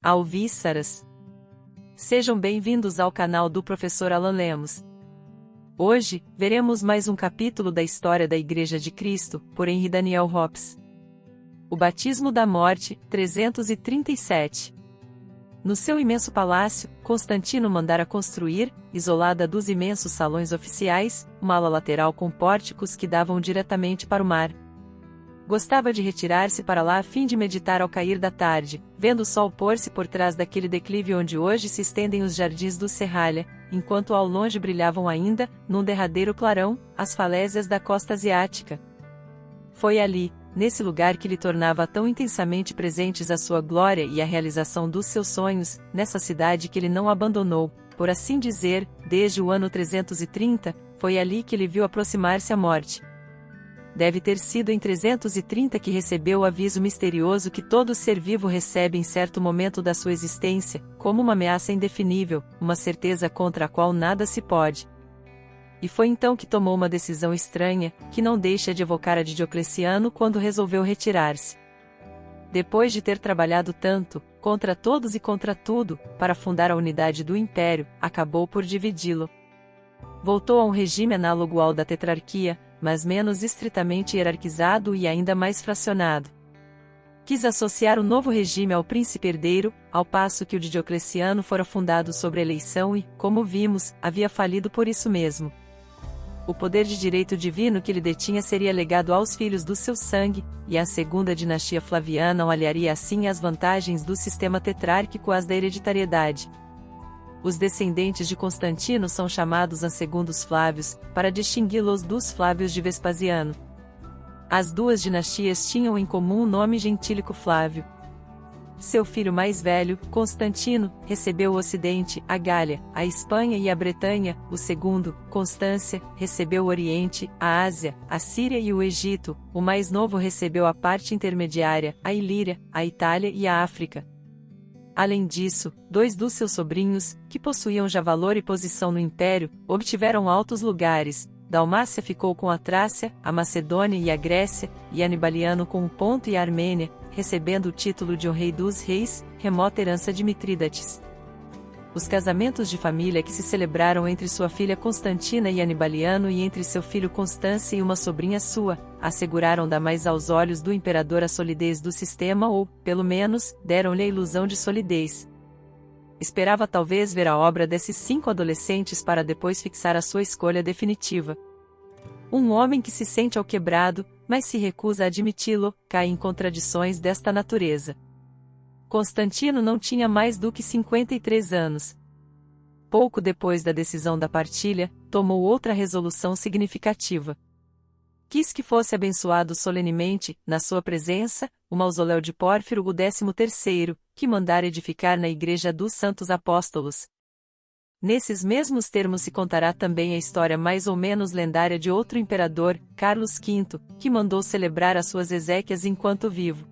Alvíceras. Sejam bem-vindos ao canal do Professor Alan Lemos. Hoje, veremos mais um capítulo da história da Igreja de Cristo, por Henry Daniel Hobbes. O Batismo da Morte, 337. No seu imenso palácio, Constantino mandara construir, isolada dos imensos salões oficiais, uma ala lateral com pórticos que davam diretamente para o mar. Gostava de retirar-se para lá a fim de meditar ao cair da tarde, vendo o sol pôr-se por trás daquele declive onde hoje se estendem os jardins do Serralha, enquanto ao longe brilhavam ainda, num derradeiro clarão, as falésias da costa asiática. Foi ali, nesse lugar que lhe tornava tão intensamente presentes a sua glória e a realização dos seus sonhos, nessa cidade que ele não abandonou, por assim dizer, desde o ano 330, foi ali que ele viu aproximar-se a morte. Deve ter sido em 330 que recebeu o aviso misterioso que todo ser vivo recebe em certo momento da sua existência, como uma ameaça indefinível, uma certeza contra a qual nada se pode. E foi então que tomou uma decisão estranha, que não deixa de evocar a de Diocleciano quando resolveu retirar-se. Depois de ter trabalhado tanto, contra todos e contra tudo, para fundar a unidade do Império, acabou por dividi-lo. Voltou a um regime análogo ao da tetrarquia, mas menos estritamente hierarquizado e ainda mais fracionado. Quis associar o novo regime ao príncipe herdeiro, ao passo que o de Diocleciano fora fundado sobre a eleição e, como vimos, havia falido por isso mesmo. O poder de direito divino que ele detinha seria legado aos filhos do seu sangue, e a segunda dinastia flaviana aliaria assim as vantagens do sistema tetrárquico às da hereditariedade. Os descendentes de Constantino são chamados segundos Flávios, para distingui-los dos Flávios de Vespasiano. As duas dinastias tinham em comum o nome gentílico Flávio. Seu filho mais velho, Constantino, recebeu o Ocidente, a Gália, a Espanha e a Bretanha, o segundo, Constância, recebeu o Oriente, a Ásia, a Síria e o Egito, o mais novo recebeu a parte intermediária, a Ilíria, a Itália e a África. Além disso, dois dos seus sobrinhos, que possuíam já valor e posição no Império, obtiveram altos lugares. Dalmácia ficou com a Trácia, a Macedônia e a Grécia, e Anibaliano com o Ponto e a Armênia, recebendo o título de o Rei dos Reis, remota herança de Mitrídates. Os casamentos de família que se celebraram entre sua filha Constantina e Anibaliano e entre seu filho Constância e uma sobrinha sua, asseguraram da mais aos olhos do imperador a solidez do sistema ou, pelo menos, deram-lhe a ilusão de solidez. Esperava talvez ver a obra desses 5 adolescentes para depois fixar a sua escolha definitiva. Um homem que se sente alquebrado, mas se recusa a admiti-lo, cai em contradições desta natureza. Constantino não tinha mais do que 53 anos. Pouco depois da decisão da partilha, tomou outra resolução significativa. Quis que fosse abençoado solenemente, na sua presença, o mausoléu de Pórfiro o 13º, que mandara edificar na Igreja dos Santos Apóstolos. Nesses mesmos termos se contará também a história mais ou menos lendária de outro imperador, Carlos V, que mandou celebrar as suas exéquias enquanto vivo.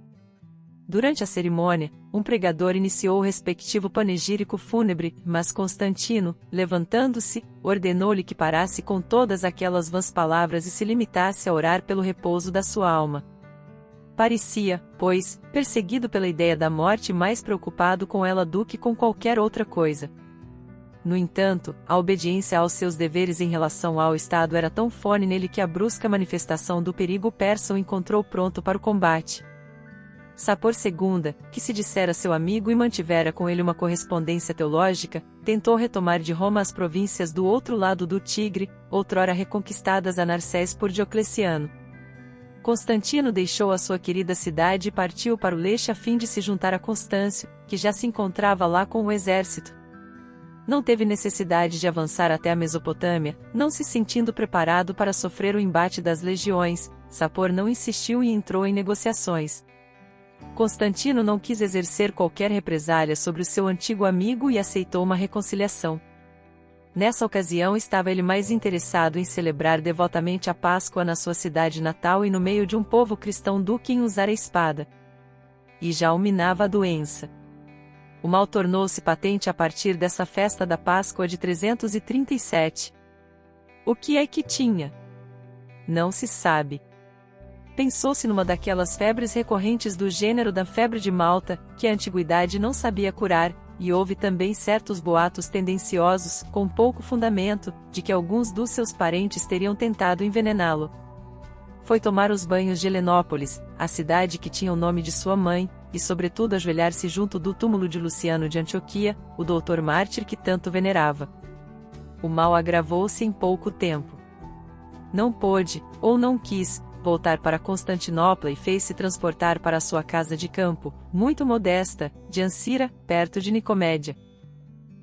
Durante a cerimônia, um pregador iniciou o respectivo panegírico fúnebre, mas Constantino, levantando-se, ordenou-lhe que parasse com todas aquelas vãs palavras e se limitasse a orar pelo repouso da sua alma. Parecia, pois, perseguido pela ideia da morte e mais preocupado com ela do que com qualquer outra coisa. No entanto, a obediência aos seus deveres em relação ao Estado era tão forte nele que a brusca manifestação do perigo persa o encontrou pronto para o combate. Sapor II, que se dissera seu amigo e mantivera com ele uma correspondência teológica, tentou retomar de Roma as províncias do outro lado do Tigre, outrora reconquistadas a Narsés por Diocleciano. Constantino deixou a sua querida cidade e partiu para o leste a fim de se juntar a Constâncio, que já se encontrava lá com o exército. Não teve necessidade de avançar até a Mesopotâmia, não se sentindo preparado para sofrer o embate das legiões. Sapor não insistiu e entrou em negociações. Constantino não quis exercer qualquer represália sobre o seu antigo amigo e aceitou uma reconciliação. Nessa ocasião estava ele mais interessado em celebrar devotamente a Páscoa na sua cidade natal e no meio de um povo cristão do que em usar a espada. E já o minava a doença. O mal tornou-se patente a partir dessa festa da Páscoa de 337. O que é que tinha? Não se sabe. Pensou-se numa daquelas febres recorrentes do gênero da febre de Malta, que a antiguidade não sabia curar, e houve também certos boatos tendenciosos, com pouco fundamento, de que alguns dos seus parentes teriam tentado envenená-lo. Foi tomar os banhos de Helenópolis, a cidade que tinha o nome de sua mãe, e sobretudo ajoelhar-se junto do túmulo de Luciano de Antioquia, o doutor mártir que tanto venerava. O mal agravou-se em pouco tempo. Não pôde, ou não quis, voltar para Constantinopla e fez-se transportar para sua casa de campo, muito modesta, de Ancira, perto de Nicomédia.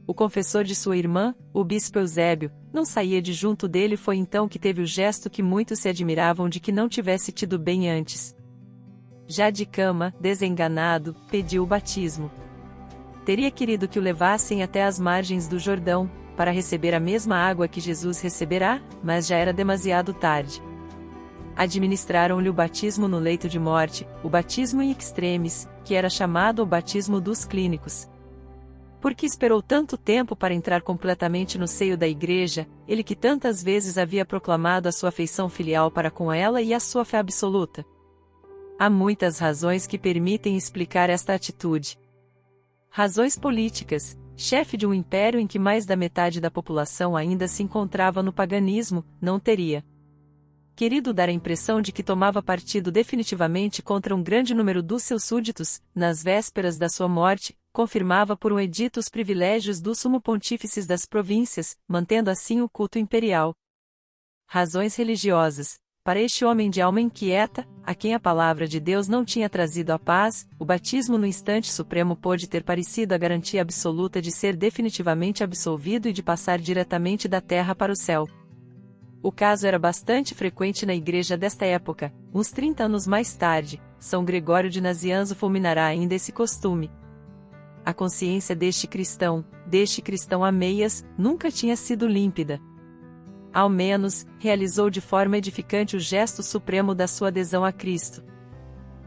O confessor de sua irmã, o bispo Eusébio, não saía de junto dele. Foi então que teve o gesto que muitos se admiravam de que não tivesse tido bem antes. Já de cama, desenganado, pediu o batismo. Teria querido que o levassem até as margens do Jordão, para receber a mesma água que Jesus receberá, mas já era demasiado tarde. Administraram-lhe o batismo no leito de morte, o batismo in extremis, que era chamado o batismo dos clínicos. Porque esperou tanto tempo para entrar completamente no seio da Igreja, ele que tantas vezes havia proclamado a sua afeição filial para com ela e a sua fé absoluta? Há muitas razões que permitem explicar esta atitude. Razões políticas. Chefe de um império em que mais da metade da população ainda se encontrava no paganismo, não teria querido dar a impressão de que tomava partido definitivamente contra um grande número dos seus súditos. Nas vésperas da sua morte, confirmava por um edito os privilégios dos sumo-pontífices das províncias, mantendo assim o culto imperial. Razões religiosas. Para este homem de alma inquieta, a quem a palavra de Deus não tinha trazido a paz, o batismo no instante supremo pôde ter parecido a garantia absoluta de ser definitivamente absolvido e de passar diretamente da terra para o céu. O caso era bastante frequente na igreja desta época. Uns 30 anos mais tarde, São Gregório de Nazianzo fulminará ainda esse costume. A consciência deste cristão a meias, nunca tinha sido límpida. Ao menos, realizou de forma edificante o gesto supremo da sua adesão a Cristo.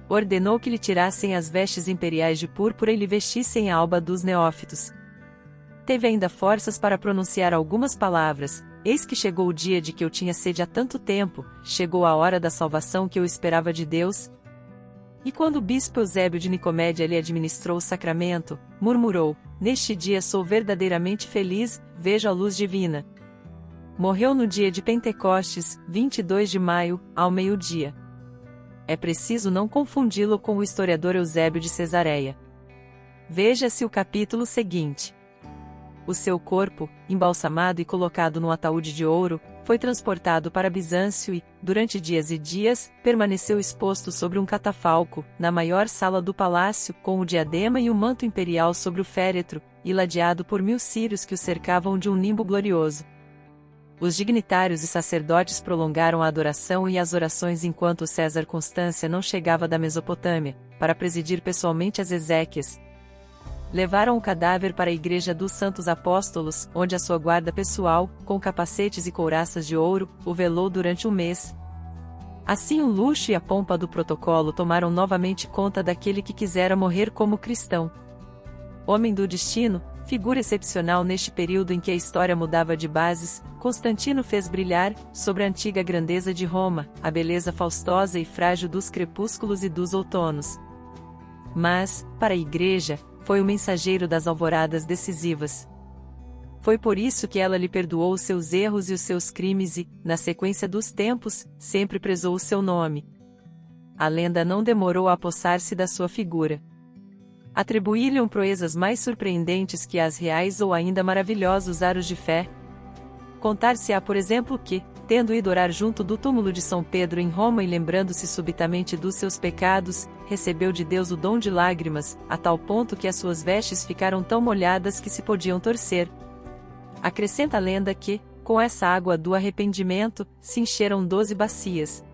Ordenou que lhe tirassem as vestes imperiais de púrpura e lhe vestissem a alba dos neófitos. Teve ainda forças para pronunciar algumas palavras: eis que chegou o dia de que eu tinha sede há tanto tempo, chegou a hora da salvação que eu esperava de Deus. E quando o bispo Eusébio de Nicomédia lhe administrou o sacramento, murmurou: neste dia sou verdadeiramente feliz, vejo a luz divina. Morreu no dia de Pentecostes, 22 de maio, ao meio-dia. É preciso não confundi-lo com o historiador Eusébio de Cesareia. Veja-se o capítulo seguinte. O seu corpo, embalsamado e colocado num ataúde de ouro, foi transportado para Bizâncio e, durante dias e dias, permaneceu exposto sobre um catafalco, na maior sala do palácio, com o diadema e o manto imperial sobre o féretro, e ladeado por 1000 círios que o cercavam de um nimbo glorioso. Os dignitários e sacerdotes prolongaram a adoração e as orações enquanto César Constância não chegava da Mesopotâmia, para presidir pessoalmente as exéquias. Levaram o cadáver para a Igreja dos Santos Apóstolos, onde a sua guarda pessoal, com capacetes e couraças de ouro, o velou durante um mês. Assim o luxo e a pompa do protocolo tomaram novamente conta daquele que quisera morrer como cristão. Homem do destino, figura excepcional neste período em que a história mudava de bases, Constantino fez brilhar, sobre a antiga grandeza de Roma, a beleza faustosa e frágil dos crepúsculos e dos outonos. Mas, para a Igreja, foi o mensageiro das alvoradas decisivas. Foi por isso que ela lhe perdoou os seus erros e os seus crimes e, na sequência dos tempos, sempre prezou o seu nome. A lenda não demorou a apossar-se da sua figura. Atribuí-lhe proezas mais surpreendentes que as reais ou ainda maravilhosos aros de fé. Contar-se-á, por exemplo, que, tendo ido orar junto do túmulo de São Pedro em Roma e lembrando-se subitamente dos seus pecados, recebeu de Deus o dom de lágrimas, a tal ponto que as suas vestes ficaram tão molhadas que se podiam torcer. Acrescenta a lenda que, com essa água do arrependimento, se encheram 12 bacias.